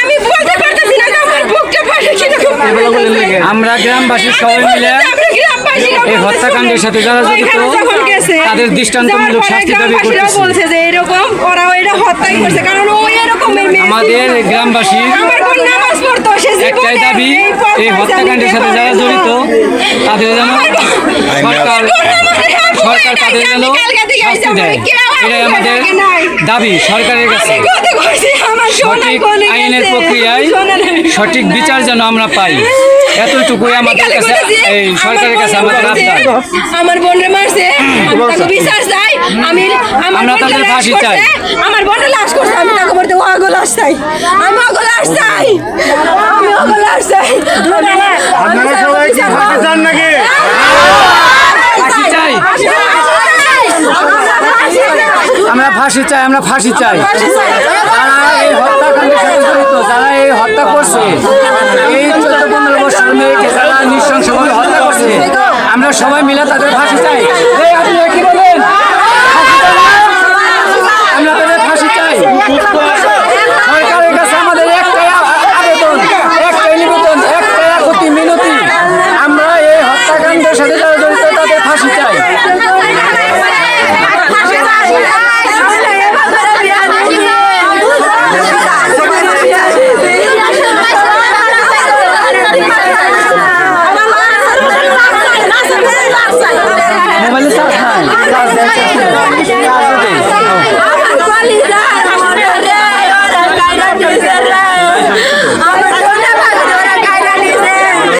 আমি বলতে পারতেছি না আমার বুকটা ফাটে কিরকম। আমরা গ্রামবাসী সবাই মিলে এই হত্যাকাণ্ডের সাথে যারা জড়িত তাদের দৃষ্টান্তমূলক শাস্তি দাবি করতেছি। বলছে যে এরকম ওরাও এটা হত্যাই করছে, কারণ ও এরকম আমাদের গ্রামবাসী আমার বোন নামাজ পড়তো, সে একটাই দাবি, এই হত্যাকাণ্ডের সাথে যারা জড়িত তাদের যেন সরকার তাদের যেন শাস্তি দেয়। এটাই আমাদের দাবি সরকারের কাছে। সঠিক আইনের প্রক্রিয়ায় সঠিক বিচার যেন আমরা পাই, এতটুকুই আমাদের কাছে এই সরকারের কাছে আমাদের আবদার। আমার বোনরে মারছে, তাকে বিচার চাই। আমরা তাদের ফাঁসি চাই। আমার বোনরে লাশ করছে, আমি তাকে বলতে ওগো লাশ চাই, আমি ওগো লাশ চাই, আমি ওগো লাশ চাই। আপনারা সবাই কি ফাঁসি চান নাকি? ফাঁসি চাই, আমরা ফাঁসি চাই, আমরা ফাঁসি চাই। যারা এই হত্যাকাণ্ডের সাথে জড়িত, যারা এই হত্যা করছে, এই 14-15 বছরের মেয়েকে যারা নৃশংসভাবে হত্যা করছে, আমরা সবাই মিলে তাদের ফাঁসি চাই। এই আপনারা কি বলেন? আমরা তাদের ফাঁসি চাই। সরকারের কাছে আমাদের একটাই আবেদন, একটাই নিবেদন, একটাই আকুতি মিনতি, আমরা এই হত্যাকাণ্ডের সাথে যারা জড়িত তাদের ফাঁসি চাই। মোবাইলে চার্জ নাই, চার্জ দেয়।